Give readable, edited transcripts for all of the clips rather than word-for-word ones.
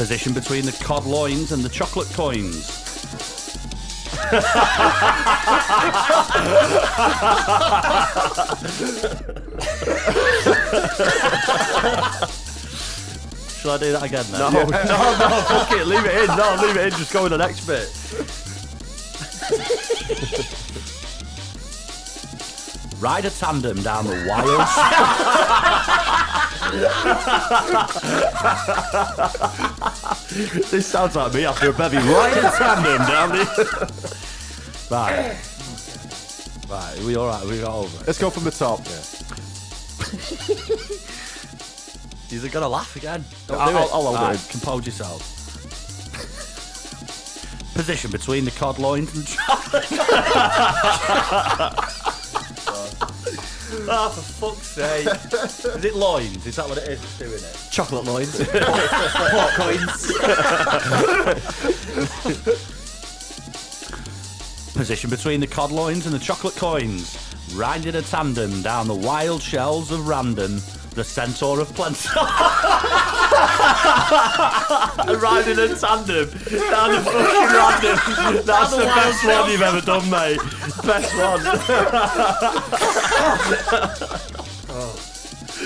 Position between the cod loins and the chocolate coins. Shall I do that again then? No, fuck it, leave it in. No, leave it in, just go with the next bit. Ride a tandem down the wild. This sounds like me after a bevy. Ride a tandem down the... Right. Right, are we alright? We got over it. Let's go from the top. Yeah. You're gonna laugh again. I'll hold it in. Compose yourself. Position between the cod loins and chocolate. Oh, for fuck's sake. Is it loins? Is that what it is that's doing it? Chocolate loins. Pork coins. Position between the cod loins and the chocolate coins. Riding a tandem down the wild shelves of random. The centaur of plenty. Riding a tandem down the fucking random. That's the best one you've ever done, mate. Best one.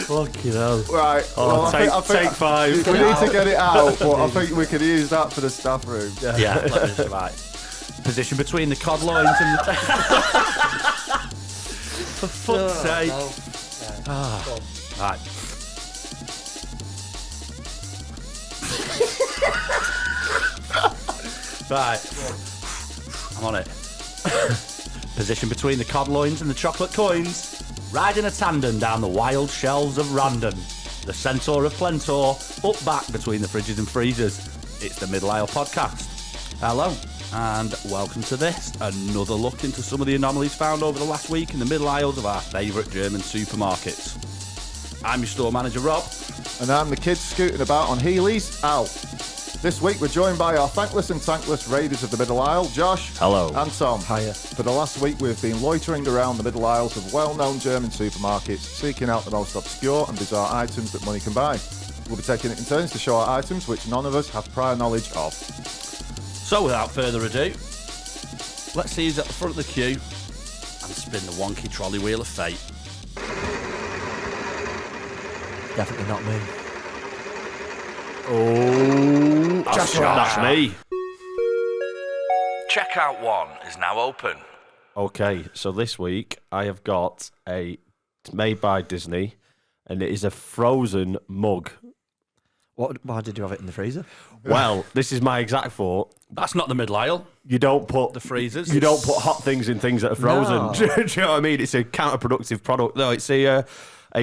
Fucking hell. Right. Oh, well, take 5. We need to get it out, but I think we could use that for the staff room. Yeah, let me right. Position between the cod loins and the... For fuck's sake. No. Right. Right. I'm on it. Position between the cod loins and the chocolate coins. Riding a tandem down the wild shelves of random. The centaur of plentor. Up back between the fridges and freezers. It's the Middle Isle Podcast. Hello. And welcome to this, another look into some of the anomalies found over the last week in the Middle Isles of our favourite German supermarkets. I'm your store manager, Rob. And I'm the kid scooting about on Heelys, Al. This week we're joined by our thankless and tankless raiders of the Middle Isle, Josh. Hello. And Tom. Hiya. For the last week we've been loitering around the Middle Isles of well-known German supermarkets, seeking out the most obscure and bizarre items that money can buy. We'll be taking it in turns to show our items which none of us have prior knowledge of. So without further ado, let's see who's at the front of the queue and spin the wonky trolley wheel of fate. Definitely not me. Oh, that's me. Checkout 1 is now open. Okay, so this week I have got it's made by Disney, and it is a frozen mug. Why did you have it in the freezer? Well, this is my exact thought. That's not the Middle Isle. You don't put The freezers. You don't put hot things in things that are frozen. No. Do you know what I mean? It's a counterproductive product. No, it's a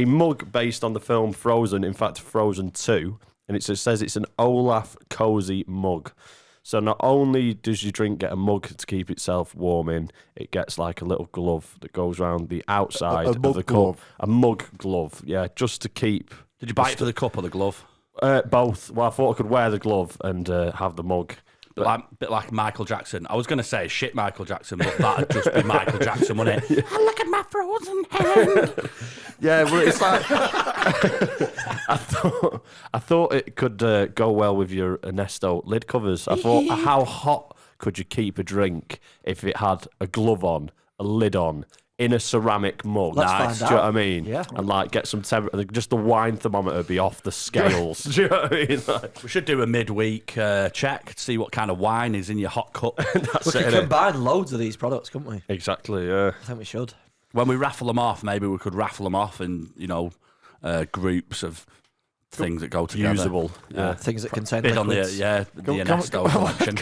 mug based on the film Frozen. In fact, Frozen 2, and it says it's an Olaf cozy mug. So not only does your drink get a mug to keep itself warm in, it gets like a little glove that goes around the outside of the cup. A mug glove, yeah, just to keep. Did you buy it for the cup or the glove? Both. Well, I thought I could wear the glove and have the mug. Bit like Michael Jackson. I was going to say shit Michael Jackson, but that'd just be Michael Jackson, wouldn't it? Yeah. Look at my frozen hand. Yeah, well, it's like I thought it could go well with your Ernesto lid covers. I thought, how hot could you keep a drink if it had a glove on, a lid on, in a ceramic mug? Let's find Do you know what I out. mean? Yeah. And like get some temperature. Just the wine thermometer be off the scales. Do you know what I mean? Like, We should do a midweek check to see what kind of wine is in your hot cup. We could combine loads of these products, couldn't we? exactly. Yeah. I think we should. When we raffle them off, maybe we could raffle them off in, groups of things that go together. Usable. Yeah. Things that contain Bid on the liquids. Ernesto collection.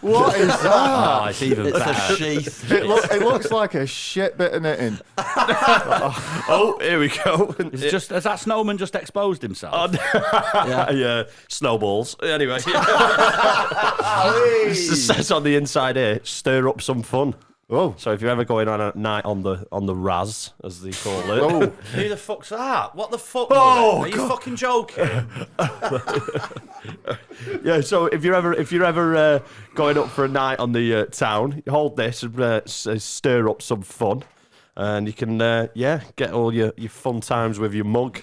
What is that? Oh, it's even It's better. a sheath. It looks like a shit bit of knitting. Oh, here we go. Has that snowman just exposed himself? Yeah, snowballs. Anyway, it says on the inside here, stir up some fun. Oh, So if you're ever going on a night on the Raz, as they call it, oh, Who the fuck's that? What the fuck? Oh, Are you fucking joking? yeah. So if you're ever going up for a night on the town, you hold this and stir up some fun, and you can get all your fun times with your mug.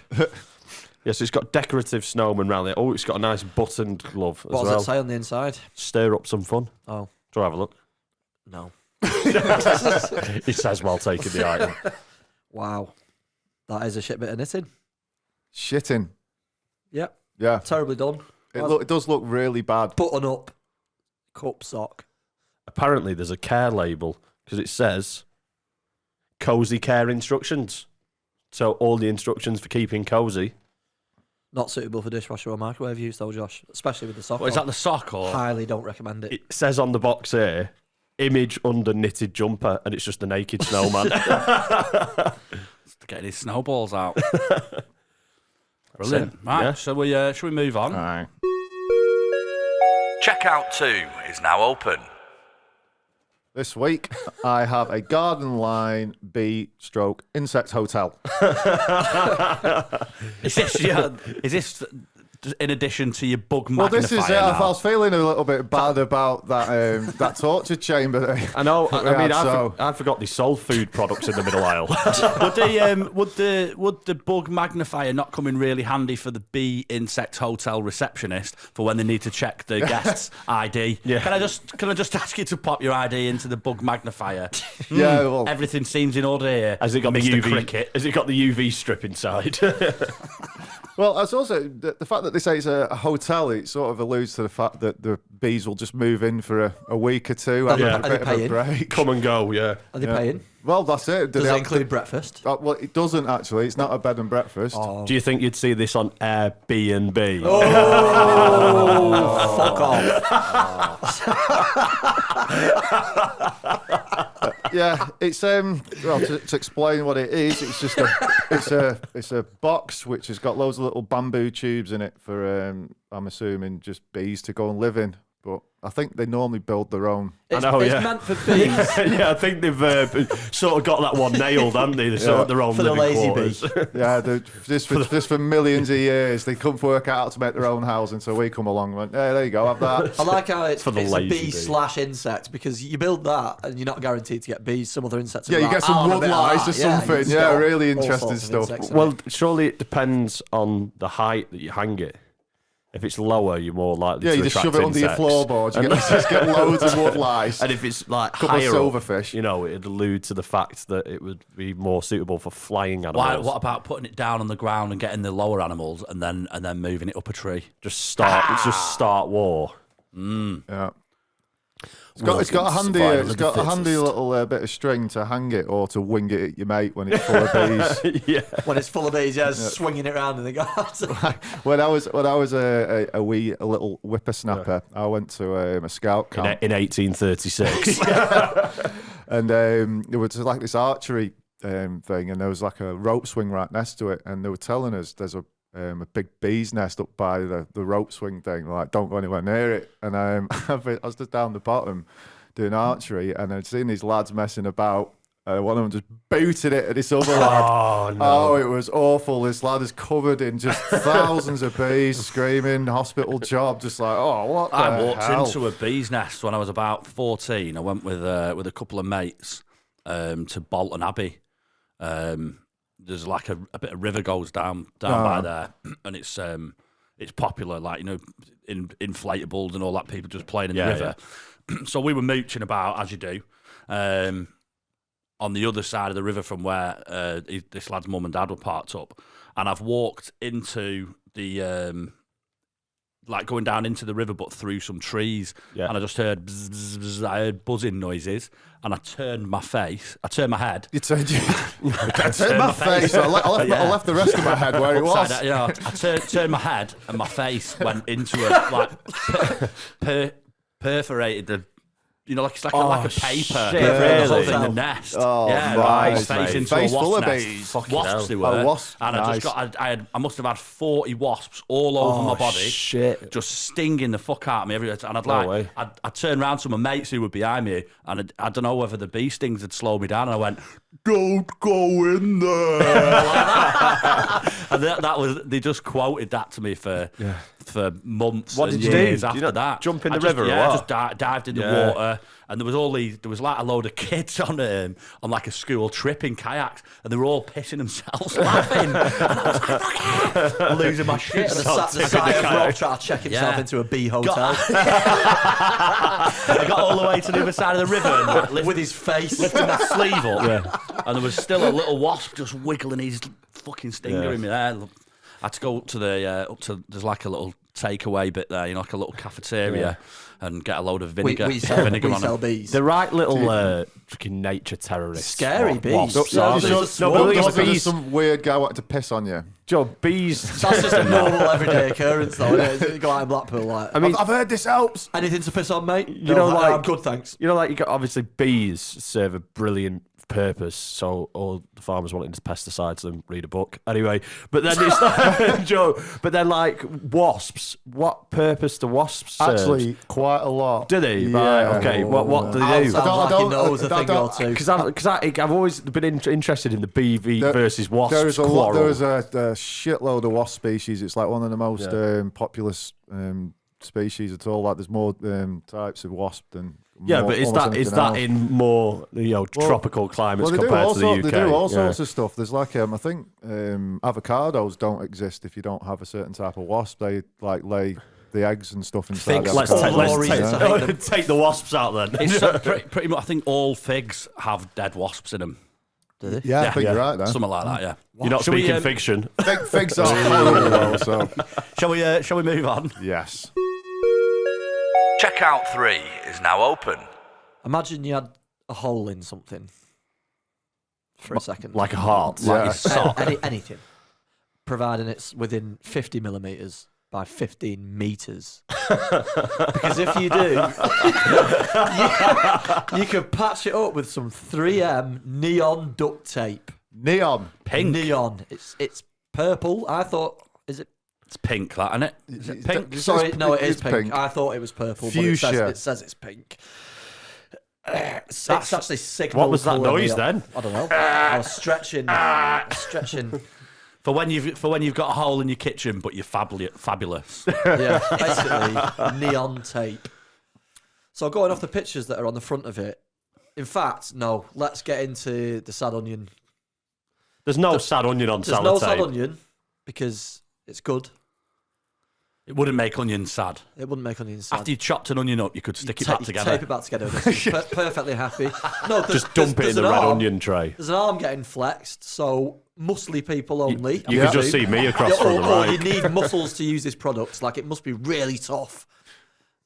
Yes, it's got decorative snowman round it. Oh, it's got a nice buttoned glove as What well. does it say on the inside? Stir up some fun. Oh, Do you have a look? no. It says while taking the item. Wow. That is a shit bit of knitting. Shitting. Yep. Yeah. Terribly done. It does look really bad. Button up. Cup sock. Apparently, there's a care label because it says cozy care instructions. So all the instructions for keeping cozy. Not suitable for dishwasher or microwave use, though, Josh. Especially with the sock. What, is on. that the sock or? Highly don't recommend it. It says on the box here, image under knitted jumper, and it's just a naked snowman. Getting his snowballs out. Brilliant. Right, Yeah. shall we move on? Aye. Checkout 2 is now open. This week, I have a garden line bee/insect hotel. Is this in addition to your bug Well, magnifier this is it. now? I was feeling a little bit bad about that that torture chamber. I know. Yeah, I forgot they sold food products in the middle aisle. would the bug magnifier not come in really handy for the bee insect hotel receptionist for when they need to check the guest's ID? Yeah. Can I just ask you to pop your ID into the bug magnifier? Yeah, well, Everything seems in order here. Has it got Mr. the UV? Cricket? Has it got the UV strip inside? well, it's also the fact that they say it's a hotel. It sort of alludes to the fact that the bees will just move in for a week or two, have Yeah. a bit of a paying? break. Come and go. Yeah. Are they Yeah. paying? Well, that's it. Do Does they it have include breakfast? well, it doesn't actually. It's not a bed and breakfast. Oh, Do you think you'd see this on Airbnb? fuck off. Yeah, it's well to explain what it is. It's just it's a box which has got loads of little bamboo tubes in it for I'm assuming just bees to go and live in. But I think they normally build their own. It's, know, it's yeah. meant for bees. Yeah, I think they've sort of got that one nailed, haven't they? They're sort of their own For the living lazy quarters. Yeah, just for millions of years, they couldn't work out how to make their own housing. So we come along and went, hey, there you go, have that. I like how it's For the a lazy bee bee. / insect because you build that and you're not guaranteed to get bees. Some other insects. Yeah, are you like, get some "I want a wood bit of lice that." or something. you just Yeah, get really all interesting sorts of stuff. insects in Well, it. surely it depends on the height that you hang it. If it's lower, you're more likely Yeah, to you just attract shove it under your insects. floorboards. You just get loads of wood lice. And if it's like Couple of higher silverfish. up, you know, it'd allude to the fact that it would be more suitable for flying animals. Why, what about putting it down on the ground and getting the lower animals and then moving it up a tree? Just start war. Yeah. It's got a handy little bit of string to hang it or to wing it at your mate when it's full of bees. Yeah. When it's full of bees, swinging it around in the garden. When I was a little whippersnapper, I went to a scout camp In 1836. and there was like this archery thing, and there was like a rope swing right next to it, and they were telling us there's a big bee's nest up by the rope swing thing. Like, don't go anywhere near it. And I was just down the bottom doing archery, and I'd seen these lads messing about. One of them just booted it at this other lad. Oh, no. Oh, it was awful. This lad is covered in just thousands of bees, screaming, hospital job, just like, oh, what the I walked hell? into a bee's nest when I was about 14. I went with a couple of mates to Bolton Abbey. There's like a bit of river goes down by there, and it's popular, like, you know, in inflatables and all that. People just playing in the river. So we were mooching about, as you do, on the other side of the river from where this lad's mum and dad were parked up, and I've walked into the like going down into the river, but through some trees, and I just heard bzz, bzz, bzz, I heard buzzing noises, and I turned my head. You turned I turned my face. I left the rest of my head where it was. Upside down, I turned my head, and my face went into perforated the. You know, like it's like a paper. Shit, perforated the whole really? thing, the nest. Oh, yeah, right, his face mate. into Face a wasp full of nest. bees. Wasps they Oh, were. wasps, and nice. I must have had 40 wasps all over my body. Shit. Just stinging the fuck out of me everywhere. And way. I'd turn around to my mates who were behind me, and I don't know whether the bee stings had slowed me down, and I went, "Don't go in there." Like that. And that was, they just quoted that to me for for months. What and did you do? years Did after you not that. jump in I the just, river or Yeah, I what? just dived in the Yeah. water, and there was like a load of kids on like a school trip in kayaks, and they were all pissing themselves laughing. And I was like, "Fuck yeah." I'm losing my shit. The side of Rob trying to check himself Yeah. into a bee hotel I got all the way to the other side of the river and like, with his face. lifting my sleeve up, and there was still a little wasp just wiggling his fucking stinger in me there. I had to go up to there's like a little takeaway bit there, like a little cafeteria, and get a load of vinegar. We sell on bees. The right little freaking nature terrorists. Scary bees. Wasps, Yeah, aren't they? there's a No, swarm. but these Like there's bees, some weird guy wanted to piss on you. Joe, bees. That's just a normal everyday occurrence, though. Isn't it? You go out in Blackpool, like, I mean, I've heard this helps. anything to piss on, mate? You know, like- I'm good, thanks. you know, like you got obviously bees serve a brilliant purpose. So all the farmers wanting to pesticides them, read a book anyway. But then it's like, Joe. But then like wasps. What purpose do wasps serve? Actually, quite a lot. Do they? Yeah. Right. Okay. What do they do? Sounds like he knows a thing or two. Because I've always been interested in the bee versus wasps There's a quarrel. there's a shitload of wasp species. It's like one of the most populous species at all. Like there's more types of wasp than but is almost that anything else. in more tropical climates compared to the UK? They do all sorts of stuff. There's like I think avocados don't exist if you don't have a certain type of wasp. They like lay the eggs and stuff inside. Figs. the Let's avocado. take the wasps out then. It's pretty much. I think all figs have dead wasps in them. Do they? Yeah, I think you're right there. Something like that. Yeah. You're not Shall we, speaking fiction. Figs are horrible though, so Shall we move on? yes. Checkout 3 is now open. Imagine you had a hole in something for a second. Like a heart. Yeah. Your sock. Anything. Providing it's within 50 millimetres by 15 metres. Because if you do, you could patch it up with some 3M neon duct tape. Neon. Pink. Neon. It's purple. I thought, is it? It's pink, that, isn't it? Is it pink? Sorry, no, it is it's pink. I thought it was purple, Fuchsia. but it says it's pink. It's actually signal. What was that colour noise neon. then? I don't know. I was stretching. For when you've got a hole in your kitchen, but you're fabulous. Yeah, basically neon tape. So going off the pictures that are on the front of it. In fact, no. Let's get into the sad onion. There's no sad onion on There's sellotape. no sad onion because it's good. It wouldn't make onions sad. It wouldn't make onions sad. After you chopped an onion up, you could stick it back together. Tape it back together. Perfectly happy. No, Just dump it in the red onion tray. There's an arm getting flexed, so muscly people only. You could just see me across Yeah, from the or you right. need muscles to use this product. Like, it must be really tough.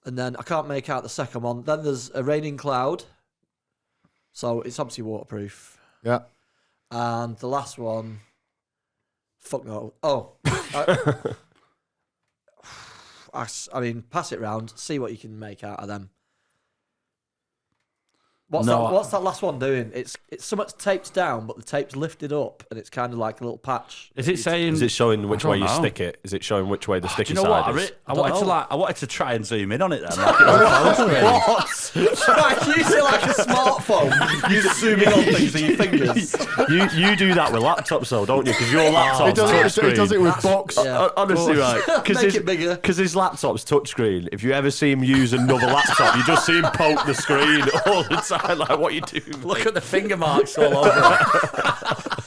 And then I can't make out the second one. Then there's a raining cloud. So it's obviously waterproof. Yeah. And the last one, fuck no. Oh. I mean, pass it round, see what you can make out of them. What's that last one doing? It's somewhat taped down, but the tape's lifted up, and it's kind of like a little patch. Is it saying? Is it showing which way you know. stick it? Is it showing which way the Do sticky you know what? side is? I wanted to try and zoom in on it then. Like it was a phone screen. Right, use it like a smartphone. You just zooming on things with your fingers. You do that with laptops though, don't you? Because your laptop's He does it with box. Yeah. Honestly, right? Make it bigger. Because his laptop's touchscreen. If you ever see him use another laptop, you just see him poke the screen all the time. Like, what you do? Look at the finger marks all over it.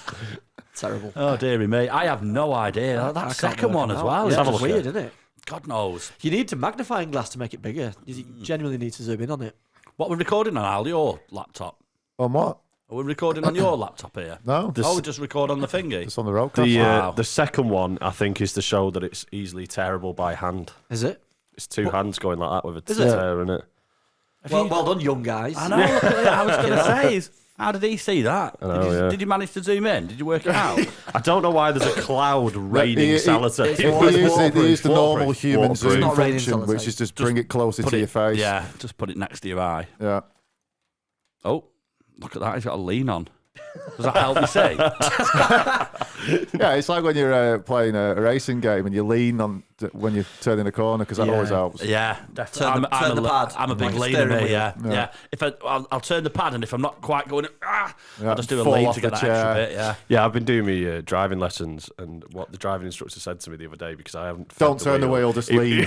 Terrible. Oh, dearie me. I have no idea. I That can't second work one it as out. well. Yeah, Let's have a it's look weird, at it. isn't it? God knows. You need a magnifying glass to make it bigger. You genuinely need to zoom in on it. What we're recording on, Al, your laptop? On what? Are we recording on your laptop here? No. Oh, we just record on the thingy. It's on the road. The second one, I think, is to show that it's easily tearable by hand. Is it? It's two hands going like that with a Is it? tear in it. Well done, young guys. I know, look at it. I was going to say, how did he see that? know, Did you manage to zoom in? Did you work it out? I don't know why there's a cloud raining sellotape. They use the normal waterproof. human Waterproof. zoom It's not raining function, which sellotape. is just bring it closer to your face. Yeah, just put it next to your eye. Yeah. Oh, look at that. He's got a lean on. Does that help you see? Yeah, it's like when you're playing a racing game and you lean on when you're turning a corner, because that always helps. Yeah, definitely. Turn the pad. I'm a big Like a leaner, steering me. wheel. Yeah. If I'll turn the pad, and if I'm not quite going, I'll just do a fall lead off to get the that extra chair. bit. Yeah. Yeah, I've been doing my driving lessons, and what the driving instructor said to me the other day, because I haven't. Don't turn the wheel, just lean.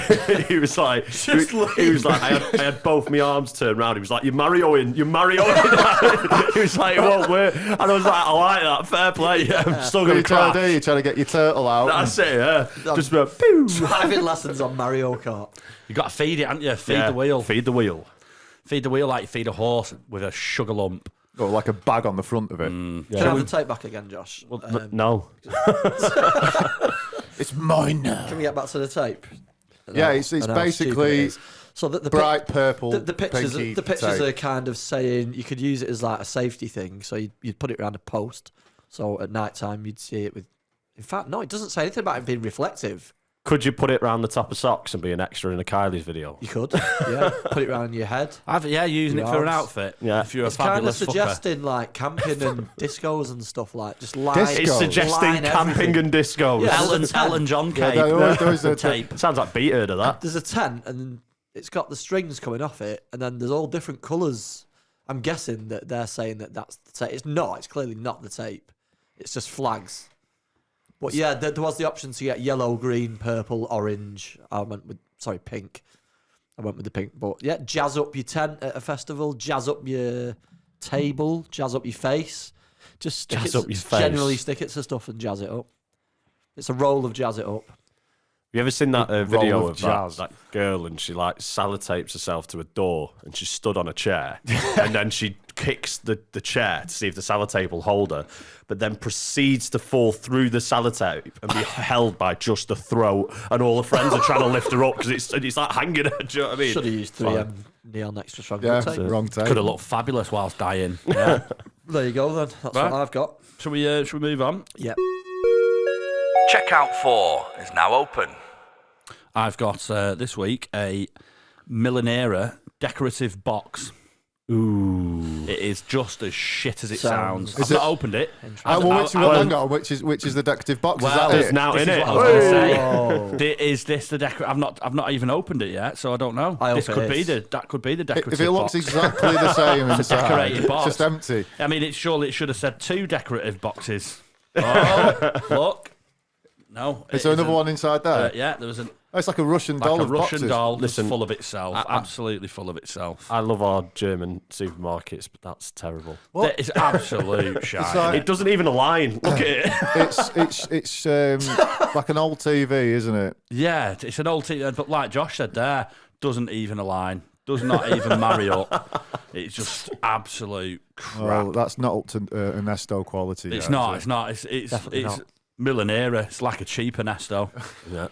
He was like, he was like, I had both my arms turned round. He was like, "You're Marioing. He was like, "It won't work," and I was like, "I like that. Fair play. I'm still What going are you to trying crash." to do? You're trying to get your turtle out. That's it. Yeah, just pew. Driving lessons on Mario Kart. You got to feed it, haven't you? Feed the wheel. Feed the wheel. Feed the wheel like you feed a horse with a sugar lump. Or like a bag on the front of it. Can I have the tape back again, Josh? Well, no. It's mine now. Can we get back to the tape? Yeah, it's And how basically stupid it is. So the bright purple. The pictures, pinky the pictures tape. are kind of saying you could use it as like a safety thing. So you'd put it around a post. So at night time you'd see it with. In fact, no, it doesn't say anything about it being reflective. Could you put it around the top of socks and be an extra in a Kylie's video? You could, yeah. Put it around your head. Using it for an outfit. Yeah. If you're a It's kind of fabulous fucker. suggesting like camping and discos and stuff like just line. Disco. It's Line suggesting everything. camping and discos. Yeah. Elton John Yeah, cape. there is a tape. Sounds like beat heard of that. There's a tent and it's got the strings coming off it, and then there's all different colours. I'm guessing that they're saying that that's the tape. It's not. It's clearly not the tape. It's just flags. But yeah, there was the option to get yellow, green, purple, orange. I went with pink. I went with the pink. But yeah, jazz up your tent at a festival. Jazz up your table. Jazz up your face. Just stick Jazz it, up your face. Generally stick it to stuff and jazz it up. It's a roll of jazz it up. Have you ever seen that Roll video of of jazz. that girl, and she like sellotapes herself to a door, and she's stood on a chair, and then she kicks the chair to see if the sellotape will hold her, but then proceeds to fall through the sellotape and be held by just the throat, and all her friends are trying to lift her up because it's like hanging her. Do you know what I mean? Should have used 3M neon extra strong. Yeah, Good tape. wrong tape. Could have looked fabulous whilst dying. Yeah. There you go then. That's Right. what I've got. Should we move on? Yep. Checkout 4 is now open. I've got this week a Millenera decorative box. Ooh. It is just as shit as it sounds. Sounds- I've not opened it. Hang on, which is the decorative box? Well, is that there's it? now This in is it. what I was going to say. Oh. Is this the decorative? I've not even opened it yet, so I don't know. I hope This it could be is. that could be the decorative. If it looks box. exactly the same It's a inside, decorated box. it's just empty. I mean, surely it should have said 2 decorative boxes. Oh, look. No. Is there another one inside there? Yeah, there was It's like a Russian like doll a of Russian boxes. doll just Listen, full of itself. Absolutely full of itself. I love our German supermarkets, but that's terrible. That is absolute shite. like- It doesn't even align. Look at it. It's like an old TV, isn't it? Yeah, it's an old TV, but like Josh said there, doesn't even align. Does not even marry up. It's just absolute crap. Well, that's not up to Ernesto quality. It's yet, not. is It's not. It's Definitely not. Millenera. It's like a cheap Ernesto. Yeah.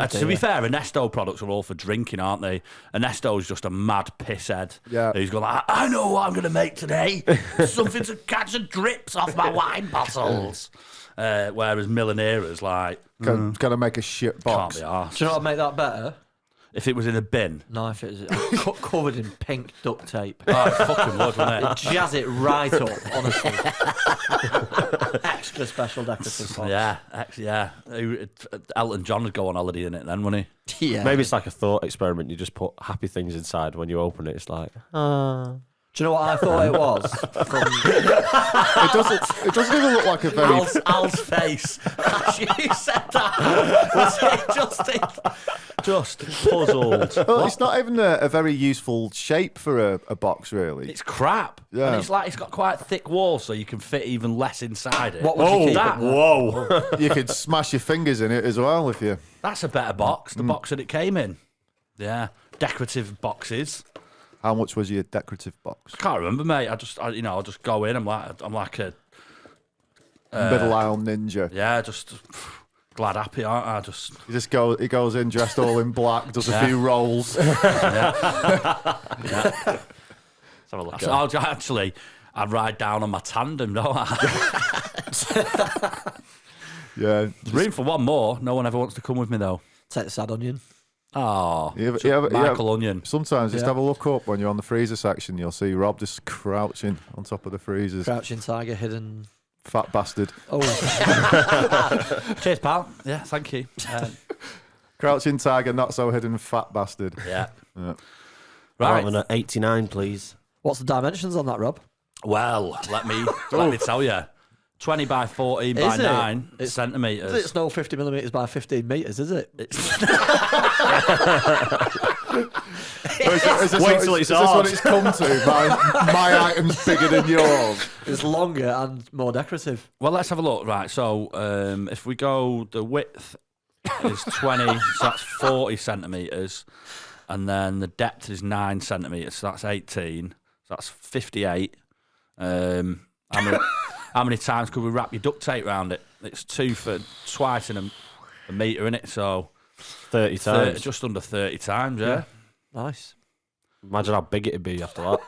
To be fair, Ernesto products are all for drinking, aren't they? Ernesto's just a mad pisshead. Yeah. He's going like, I know what I'm going to make today. Something to catch the drips off my wine bottles. Whereas Millenera's like, Got to make a shit can't box. be arsed. Do you know what would make that better? If it was in a bin. No, if it was covered in pink duct tape. Oh, it fucking would, wouldn't it? Jazz it right up, honestly. Extra special decorative box. Yeah, actually, yeah. Elton John would go on holiday in it then, wouldn't he? Yeah. Maybe it's like a thought experiment. You just put happy things inside. When you open it, it's like, Do you know what I thought it was? From It doesn't even look like a very. Al's face. As you said that, was it just puzzled? Well, it's not even a very useful shape for a box, really. It's crap. Yeah. And it's like it's got quite thick walls, so you can fit even less inside it. What would you keep that? in there? whoa. You could smash your fingers in it as well if you. That's a better box. The box that it came in. Yeah, decorative boxes. How much was your decorative box? I can't remember, mate. I'll just go in. I'm like a Middle aisle ninja. yeah, just glad happy, aren't I? Just He goes in dressed all in black, does a few rolls. Let's have a look. I'd ride down on my tandem, don't I? Yeah. There's room for one more. No one ever wants to come with me though. Take the sad onion. Oh, Michael Onion. Sometimes just Yeah. have a look up when you're on the freezer section. You'll see Rob just crouching on top of the freezers. Crouching tiger, hidden. Fat bastard. Oh, Cheers, pal. Yeah, thank you. Crouching tiger, not so hidden fat bastard. Yeah. Right. Right. I'm an 89, please. What's the dimensions on that, Rob? Well, let me tell you. 20 by 14 by Is it? 9 It's- centimetres. It's no 50 millimetres by 15 metres, is it? Is this Wait till it's is this hard. what it's come to? My item's bigger than yours. It's longer and more decorative. Well, let's have a look. Right, so if we go, the width is 20, so that's 40 centimetres. And then the depth is 9 centimetres, so that's 18. So that's 58. How many times could we wrap your duct tape around it? It's twice in a metre, in it, so 30 times. just under 30 times, yeah. Nice. Imagine how big it'd be after that.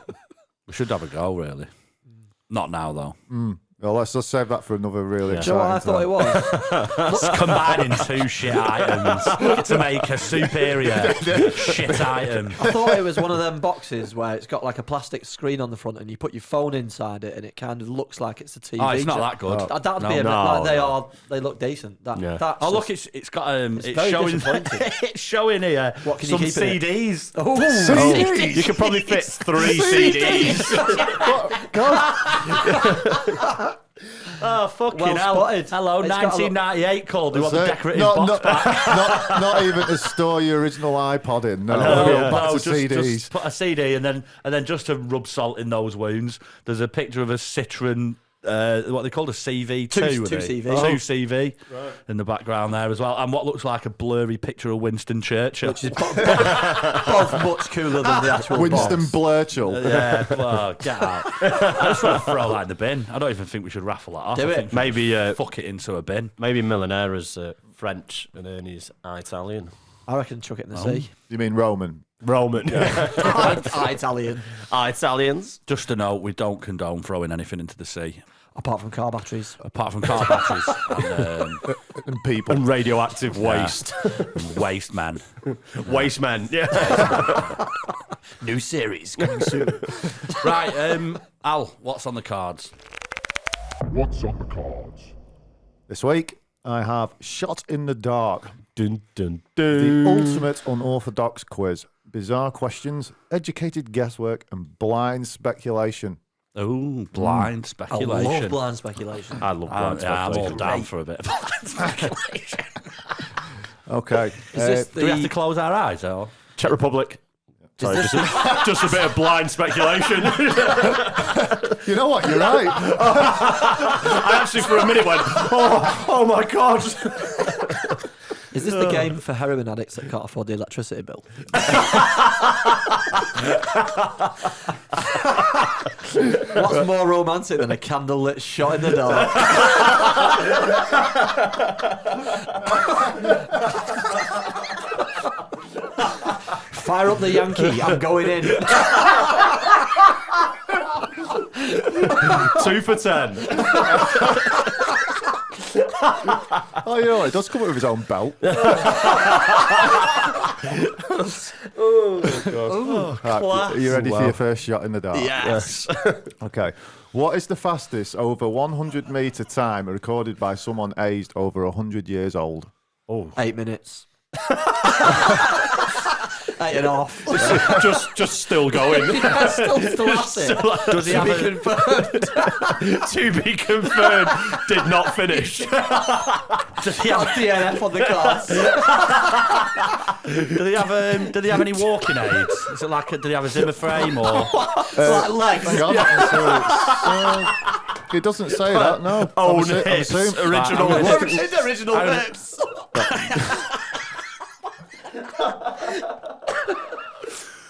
We should have a go, really. Not now, though. Well, let's just save that for another really Do you know what I exciting thought time. it was? It's combining two shit items to make a superior shit item. I thought it was one of them boxes where it's got like a plastic screen on the front and you put your phone inside it and it kind of looks like it's a TV. Oh, it's not that good. That'd be a bit No, like no. they look decent. Yeah. Oh, look, it's got it's very showing disappointing. it's showing here What, can you some keep it? CDs. Oh, CDs? You could probably fit 3 CDs. Oh, fucking Well hell. spotted. Hello, It's got a lot- 1998 called. Do you want the So, decorative box back? not even to store your original iPod in. No, No, go back to just CDs. put a CD and then just to rub salt in those wounds, there's a picture of a Citroen, what they called a CV2. Two are CV. they? Two CV in the background there as well, and what looks like a blurry picture of Winston Churchill. which is both much cooler than the actual Winston box. Blurchell. Yeah, well, get out. I just want to throw that in the bin. I don't even think we should raffle that off. Do I it. think Maybe, fuck it into a bin. maybe Millenera's French and Ernie's Italian. I reckon chuck it in the sea. You mean Roman? Roman. Italian. Italians. Just a note, we don't condone throwing anything into the sea, Apart from car batteries. apart from car batteries And people. And radioactive waste. and waste man. Waste men. Yeah. New series coming soon. Right, Al, what's on the cards? What's on the cards? This week, I have Shot in the Dark, Dun, dun, the dun. ultimate unorthodox quiz. Bizarre questions, educated guesswork, and blind speculation. Oh, blind I speculation. love blind speculation. I love blind I'm all speculation. down for a bit of blind speculation. Okay. Is this Do we have to close our eyes, or? Czech Republic. Sorry, this just a bit of blind speculation. You know what? You're right. I actually, for a minute, went, oh my God. Is this the game for heroin addicts that can't afford the electricity bill? What's more romantic than a candlelit shot in the dark? Fire up the Yankee, I'm going in. 2 for 10. Oh, you know what? It does come with his own belt. Right, are you ready for your first shot in the dark? Yes. Okay. What is the fastest over 100 metre time recorded by someone aged over 100 years old? 8 minutes. 8.5. just still going. Still at it. Does he have a, To be confirmed. Did not finish. does he have, DNF on the cards. do they have any walking aids? Is it like do they have a Zimmer frame or? Like legs. Hang on. It doesn't say that, no. Own I'm hips. assuming- Original Right, I'm hips. Original hips.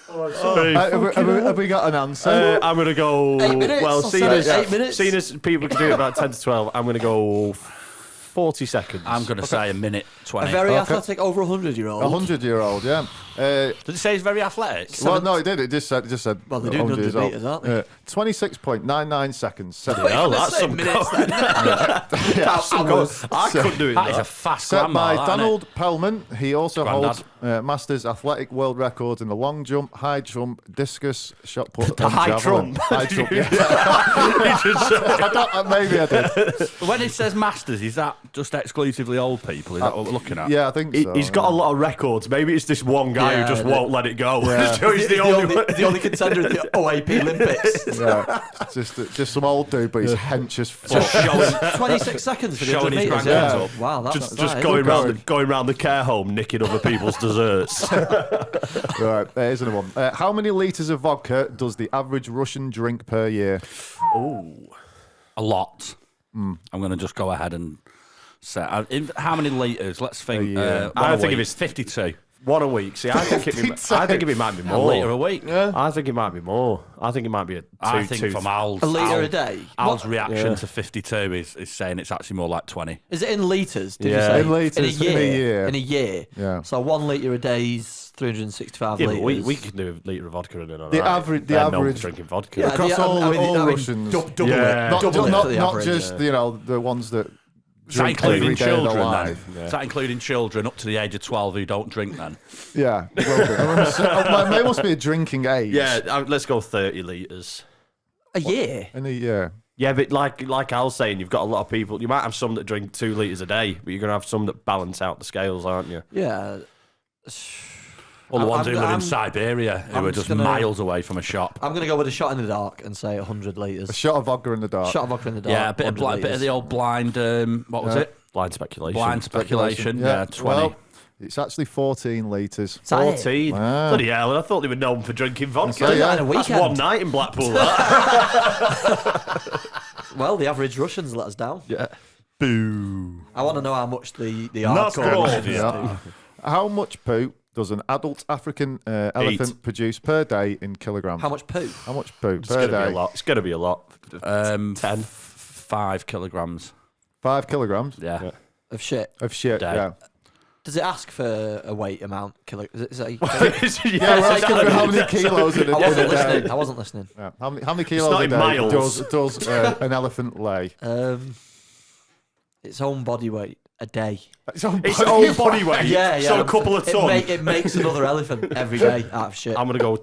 Have we got an answer? I'm going to go. 8 minutes, Well, I'll seeing say as, 8 minutes. seeing as people can do it about 10 to 12, I'm going to go 40 seconds. I'm going to say a minute 20. A very Okay. athletic over 100-year-old. 100-year-old, yeah. Did it say he's very athletic? Well, no, it did. It just said. Well, they do 100 years 100 old. metres, aren't they? 26.99 seconds. Oh, that's some minutes then. I couldn't do it. That is that. a fast Set grandma, by that, isn't it? Donald Pellman. He also Grandad. holds Masters athletic world records in the long jump, high jump, discus, shot put, and high javelin. trump. High trump, yeah. Maybe I did. When it says Masters, is that just exclusively old people? Is that what we're looking at? Yeah, I think so. He's got a lot of records. Maybe it's this one guy Yeah, who just won't let it go. Yeah. So he's the only one. the only contender at the OAP Olympics. Yeah, just some old dude, but his hench is full. Just showing, 26 seconds for the Showing 100 his metres. grandkids Yeah. up. Wow, that's Just going round the care home, nicking other people's desserts. Right, there's another one. How many litres of vodka does the average Russian drink per year? a lot. I'm going to just go ahead and say how many litres? Let's think. I think if it's 52. One a week. See, I think it might be A more. litre a week. Yeah. I think it might be more. I think it might be a two. I think from Al's, A litre a day? Al's What? reaction to 52 is saying it's actually more like 20. Is it in litres? Did Yeah. you say? In litres, in a year. In a year. Yeah. So 1 litre a day's 365 Yeah, litres. but we can do a litre of vodka in it. The average- the They're known for average- drinking vodka. Yeah, Across all Russians. Double Yeah. it. Not, Double it not, for the not average. just the ones that Is that drink every including day of their children then? life. Is that including children up to the age of 12 who don't drink then? Yeah, it will be. There must be a drinking age. Yeah, let's go 30 litres. A year? In a year. Yeah, but like Al's saying, you've got a lot of people. You might have some that drink 2 litres a day, but you're going to have some that balance out the scales, aren't you? Yeah. Or the ones who live I'm- in Siberia who I'm are just just gonna- miles away from a shop. I'm going to go with a shot in the dark and say 100 litres. A shot of vodka in the dark. Shot of vodka in the dark. Yeah, a bit of 100 bit of the old blind. What was it? Blind speculation. Blind speculation. Yeah, 20. Well, it's actually 14 litres. Is that it? 14. Wow. Bloody hell, I thought they were known for drinking vodka. So, yeah. In a That's weekend. one night in Blackpool, that. Well, the average Russians let us down. Yeah. Boo. I want to know how much the Not hardcore good. Russians Yeah. do. How much poo does an adult African elephant produce per day in kilograms? How much poo? How much poo It's per going to be a day? lot. It's going to be a lot. 10. 10. 5 kilograms. 5 kilograms Yeah. Of shit. of shit. Day. Yeah. Does it ask for a weight amount? Is it, Yeah, we're asking for how many kilos in a, I in a wasn't day. listening. I wasn't listening. Yeah. How many kilos not a in day miles. does an elephant lay? Its own body weight a day. Its own body weight. Yeah. So a couple of tons. It makes another elephant every day out of shit. I'm going to go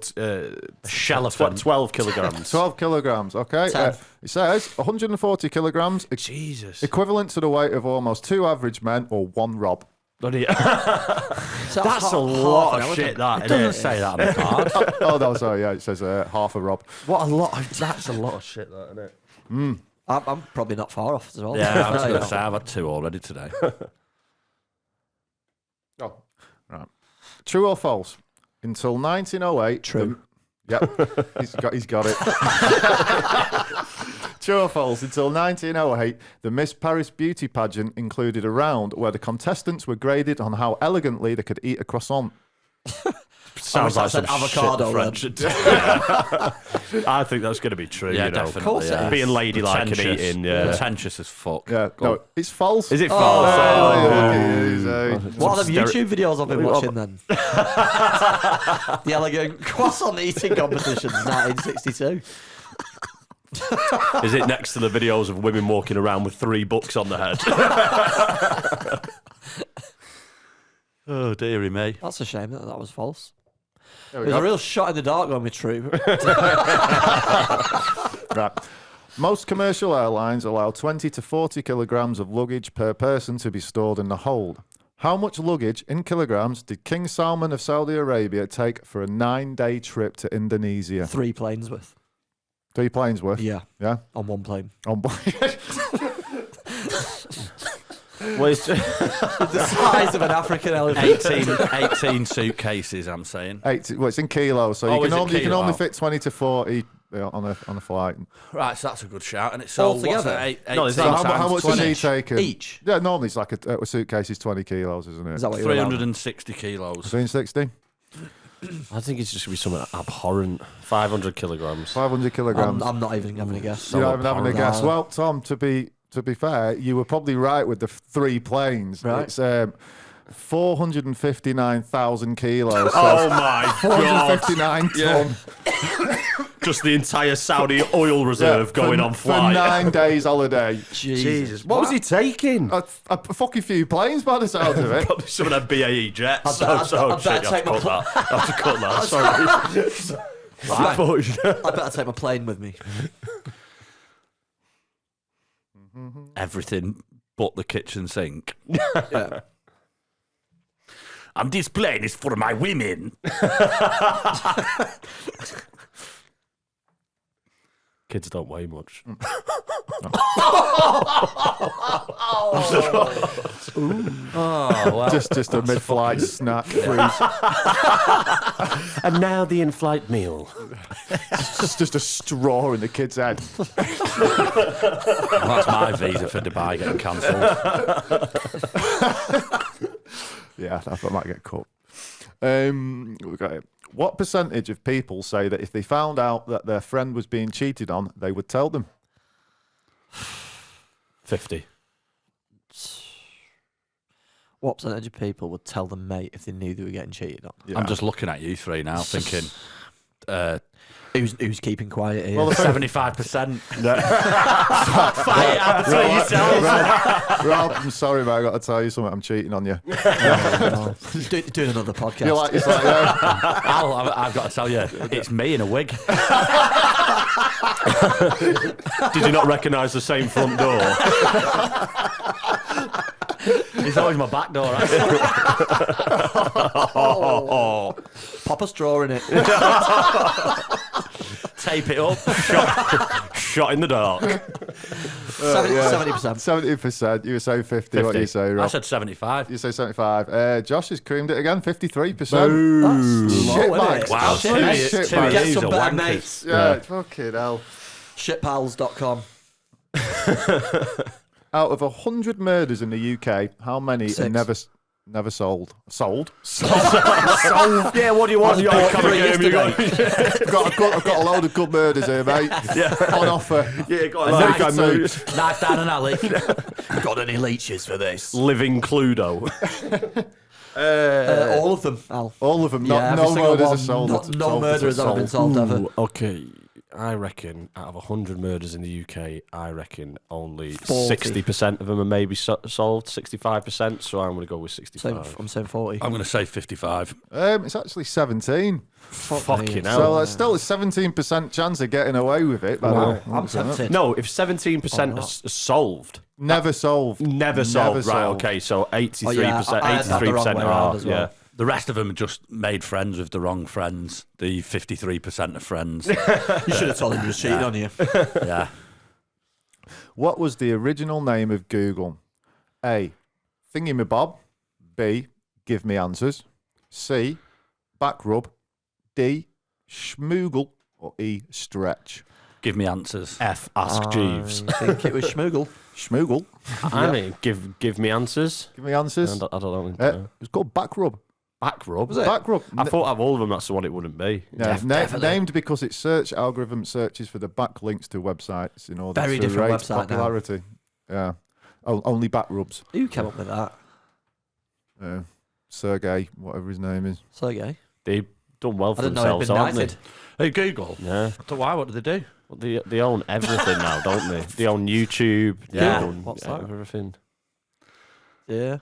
Shelephant. 12 kilograms. 12 kilograms, okay. 10. It says 140 kilograms, Jesus. equivalent to the weight of almost 2 average men or 1 Rob. Bloody So That's half- a lot half of an shit, elephant. that, It doesn't innit? say that on the card. Oh, no, sorry, yeah, it says half a Rob. What a lot of... That's a lot of shit, that, isn't it? I'm probably not far off as well. Yeah, I was going to say I've had 2 already today. Oh, right. True or false? Until 1908... True. Yep, he's got it. True or false? Until 1908, the Miss Paris beauty pageant included a round where the contestants were graded on how elegantly they could eat a croissant. Sounds like some avocado. shit French. I think that's going to be true, Yeah, you know. definitely. Of course it yeah. is. Being ladylike and Pretentious. eating, yeah. Pretentious as fuck. Yeah, no, it's false. Is it Oh, false? What are the YouTube videos I've been watching then? The elegant croissant eating competitions, 1962. Is it next to the videos of women walking around with 3 books on the head? Oh, dearie me. That's a shame that was false. There It we was a go. real shot in the dark going with true. Right. Most commercial airlines allow 20 to 40 kilograms of luggage per person to be stored in the hold. How much luggage in kilograms did King Salman of Saudi Arabia take for a 9-day trip to Indonesia? 3 planes worth. 3 planes worth? Yeah, Yeah? on 1 plane. On Well, it's The size of an African elephant. 18 suitcases, I'm saying. 80, well, it's in kilos, so Oh, you is it can only kilo? fit 20 to 40 on a flight. Right, so that's a good shout. And it's so Altogether? No, So how much does he take? Each. Yeah, normally it's like a suitcase is 20 kilos, isn't it? Is that what you're allowed? 360 kilos. 360? I think it's just going to be something abhorrent. 500 kilograms. 500 kilograms. I'm not even having a guess. You're not even having a abhorrent. guess. Well, Tom, to be fair, you were probably right with the 3 planes. Right. It's 459,000 kilos. So Oh my god. 459 ton. Just the entire Saudi oil reserve going on for flight. 9 days holiday. Jesus. What was he taking? A fucking few planes by the sound of it. Probably some of them BAE jets. I Shit, you better have to take my cut that. I have to cut that. Sorry. I better take my plane with me. Everything but the kitchen sink. Yeah. I'm displaying this for my women. Kids don't weigh much. Oh, well. Just a mid-flight snack, please. And now the in-flight meal. just a straw in the kid's head. That's my visa for Dubai getting cancelled. Yeah, I thought I might get cut. We got it. What percentage of people say that if they found out that their friend was being cheated on, they would tell them? 50. What percentage of people would tell them mate if they knew they were getting cheated on? Yeah. I'm just looking at you three now, thinking, Who's keeping quiet here? Well, 75%. Fight it out between yourselves. Rob, I'm sorry, mate. I got to tell you something. I'm cheating on you. Doing another podcast. You're like, it's like, yeah. Al, I've got to tell you, it's me in a wig. Did you not recognise the same front door? It's always my back door, actually. Pop a straw in it. Tape it up. Shot in the dark. 70%. 70%. You were saying 50. What do you say, Rob? I said 75. You say 75. Josh has creamed it again. 53%. That's Shit, low, Mike. isn't it? Wow, Shit, two shit, two Mike. Get years some of better wankers. mates. Yeah, fucking hell. Shitpals.com. Out of 100 murders in the UK, how many are 6. never sold? Sold? Yeah, what do you want? Bought Kind of three game you got? I've got a load of good murders here, mate. On offer. Yeah, got Like, a Knife down an alley. Got any leeches for this? living Cluedo. All of them, Al. All of them. Yeah, every No single murders one. are sold. No murder has ever been solved ever. Okay, I reckon out of 100 murders in the UK, I reckon only 40. 60% of them are maybe solved, 65%, so I'm going to go with 65. I'm saying 40. I'm going to say 55. It's actually 17. Fucking So hell. there's still a 17% chance of getting away with it. by the way. I'm tempted. No, if 17% are solved, Never solved. never solved, right, okay, so 83%, Oh, yeah, I had that the wrong 83% way are, around as well. yeah. The rest of them just made friends with the wrong friends. The 53% of friends. You should have told him he was cheating on you. Yeah. What was the original name of Google? A. Thingamabob. B. Give me answers. C. Backrub. D. Schmoogle. Or E. Stretch. Give me answers. F, ask Jeeves. I think it was Schmoogle. Schmoogle. I mean, give me ansers. Give me answers. I don't It know. was called Backrub. Back rub. Backrub. I thought out of all of them, that's the one it wouldn't be. Yeah, Definitely. named because its search algorithm searches for the backlinks to websites in order Very to different rate website now. popularity. Yeah. Only backrubs. Who came up with that? Sergey, whatever his name is. Sergey. They've done well I for didn't know he'd themselves, been haven't knighted. Hey, Google. they? Yeah. So why? What do they do? Well, they own everything now, don't they? They own YouTube. Yeah. They own What's that? everything. Yeah.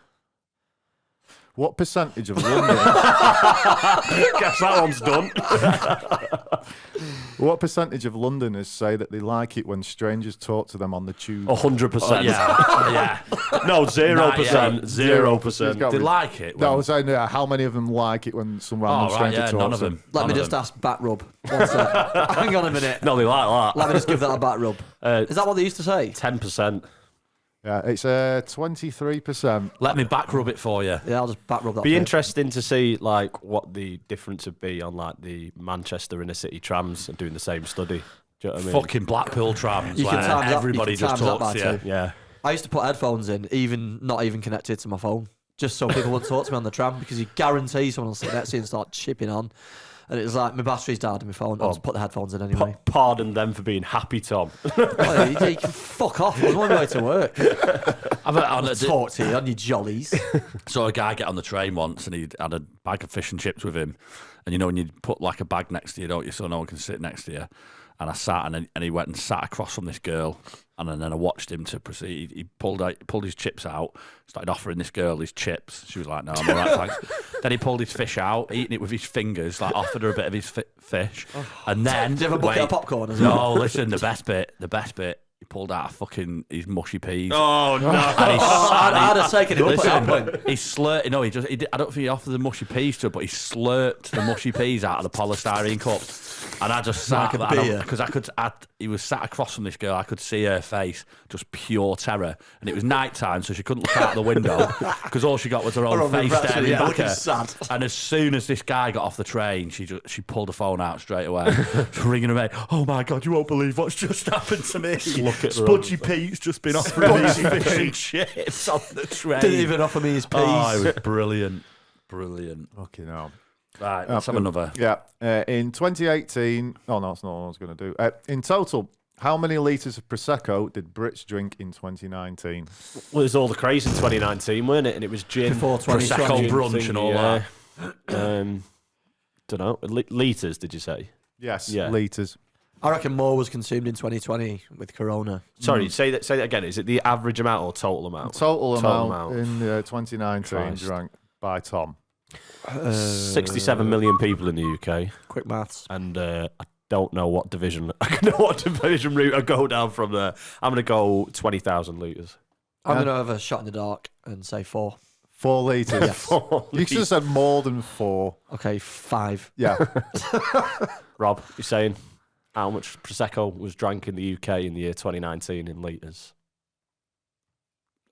What percentage of London? Guess that one's done. What percentage of Londoners say that they like it when strangers talk to them on the tube? 100%. Yeah. No, 0%. Nah, yeah. 0%. Got They me. like it. No, I when- was saying how many of them like it when some Oh, random right, stranger yeah, talks none of to them. Let None me of just them. ask back rub. One sec. Hang on a minute. No, they like Let that. me just give that a back rub. Is that what they used to say? 10%. Yeah, it's 23%. Let me back rub it for you. Yeah, I'll just back rub that. Be bit. interesting to see like what the difference would be on like the Manchester inner city trams and doing the same study. Do you know what I mean? Fucking Blackpool trams. You can where times that- everybody you can just times that talks by to you. two. Yeah. I used to put headphones in, not even connected to my phone, just so people wouldn't talk to me on the tram, because you guarantee someone will sit next to you and start chipping on. And it was like, my battery's died on my phone. I'll just put the headphones in anyway. Pardon them for being happy, Tom. Oh, you can fuck off. I was on my way to work. I've Talk to you on your jollies. saw a guy get on the train once and he had a bag of fish and chips with him. And you know, when you put like a bag next to you, don't you, so no one can sit next to you. And I sat and he went and sat across from this girl. And then I watched him to proceed. He pulled his chips out, started offering this girl his chips. She was like, no, I'm all right, thanks. Then he pulled his fish out, eating it with his fingers, like offered her a bit of his fish. And then... Did you have a bucket of popcorn as well? No, listen, the best bit. He He pulled out his mushy peas. Oh no! I'd have taken it up at that point. He slurped. No, I don't think he offered the mushy peas to her, but he slurped the mushy peas out of the polystyrene cup. And I just sat Like a beer. because he was sat across from this girl. I could see her face, just pure terror. And it was night time, so she couldn't look out the window because all she got was her own face staring back at her. Sad. And as soon as this guy got off the train, she pulled her phone out straight away, ringing her mate. Oh my God, you won't believe what's just happened to me. Look at Spudgy Pete's just been offering me fish and chips on the train. Didn't even offer me his peas. Oh, it was brilliant. Brilliant. Fucking hell. Right, let's have another. Yeah. In 2018, oh no, that's not what I was going to do. In total, how many litres of Prosecco did Brits drink in 2019? Well, it was all the craze in 2019, weren't it? And it was gin, Before 2020. Prosecco brunch and all that. Don't know. Litres, did you say? Yes, Yeah. litres. I reckon more was consumed in 2020 with Corona. Sorry, say that again. Is it the average amount or total amount? Total amount in 2019 Christ. drank by Tom. 67 million people in the UK, Quick maths. and I don't know what division. I don't know what division route I go down from there. I'm going to go 20,000 litres. I'm going to have a shot in the dark and say 4. 4 litres. You should have said more than 4. Okay, 5. Yeah. Rob, you're saying how much Prosecco was drank in the UK in the year 2019 in litres?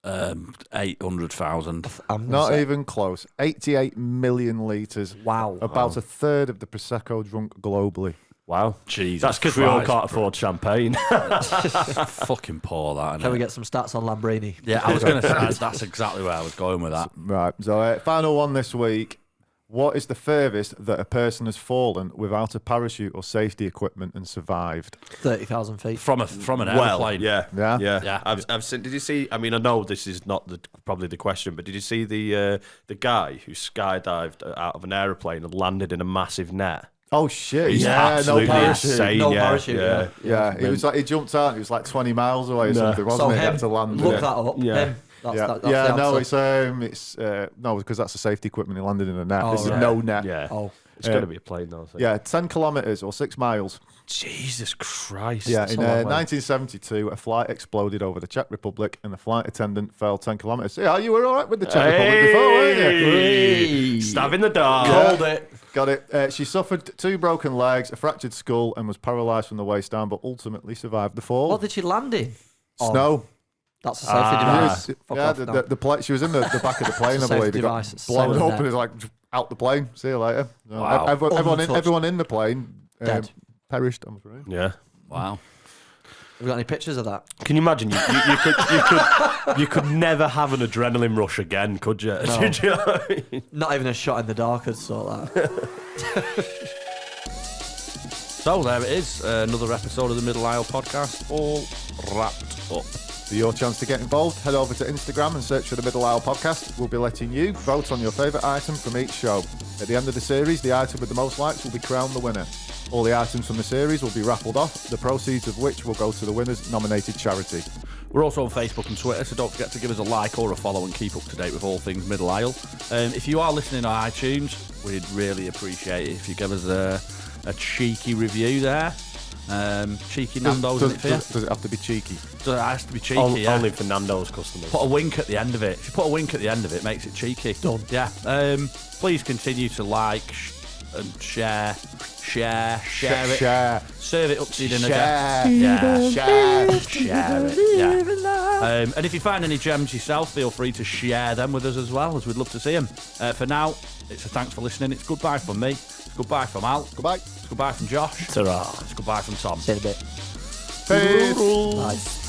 800,000. I'm Not gonna say, even close. 88 million litres. wow. About a third of the Prosecco drunk globally. Wow. Jesus. That's because we all Christ, can't afford champagne. Fucking poor, that. Can we Innit? get some stats on Lambrini? Yeah, I was going to say that's exactly where I was going with that. Right. So, final one this week. What is the furthest that a person has fallen without a parachute or safety equipment and survived? 30,000 feet. From an airplane. yeah. Yeah? I've seen. Did you see? I mean, I know this is not probably the question, but did you see the guy who skydived out of an aeroplane and landed in a massive net? Oh shit! He's Yeah, no absolutely parachute. insane. No yeah, parachute, yeah. Yeah, he was like he jumped out. He was like 20 miles away or something, wasn't So he? He him, had to land. look in it. that up. Yeah. Him. That's, Yeah, that's yeah. the No, answer. it's no, because that's a safety equipment. He landed in a net. Oh, This right. is no net. Yeah. Oh, It's going to be a plane, though. So. Yeah, 10 kilometers or 6 miles. Jesus Christ. Yeah, That's in a long way. 1972, a flight exploded over the Czech Republic, and the flight attendant fell 10 kilometers. Yeah, you were all right with the Czech Republic before, weren't you? Hey! Stab in the dark. called it. Got it. She suffered 2 broken legs, a fractured skull, and was paralysed from the waist down, but ultimately survived the fall. What did she land in? Snow. That's a safety device. Fuck Yeah, off now. the she was in the back of the plane, I It's a believe. safety It got device. It's blown so up net. and it's like out the plane. See you later. So Wow. everyone in the plane Dead. perished, I'm afraid. Yeah. Wow. Have we got any pictures of that? Can you imagine? You could never have an adrenaline rush again, could you? No. Do you know what I mean? Not even a shot in the dark could sort that. So there it is. Another episode of the Middle Isle podcast, all wrapped up. For your chance to get involved, head over to Instagram and search for the Middle Isle Podcast. We'll be letting you vote on your favourite item from each show. At the end of the series, the item with the most likes will be crowned the winner. All the items from the series will be raffled off, the proceeds of which will go to the winner's nominated charity. We're also on Facebook and Twitter, so don't forget to give us a like or a follow and keep up to date with all things Middle Isle. If you are listening on iTunes, we'd really appreciate it if you give us a cheeky review there. Cheeky Nando's, isn't it for you? Does it have to be cheeky? So it has to be cheeky, yeah. Only for Nando's customers. Put a wink at the end of it. If you put a wink at the end of it, makes it cheeky. Done. Yeah. Please continue to like and share it. Share. Serve it up to your dinner. Share. Yeah. Share. it. Yeah. And if you find any gems yourself, feel free to share them with us as well, as we'd love to see them. For now, it's a thanks for listening. It's goodbye from me. It's goodbye from Al. Goodbye. It's goodbye from Josh. Ta-ra. It's goodbye from Tom. See you in a bit. Peace. Nice.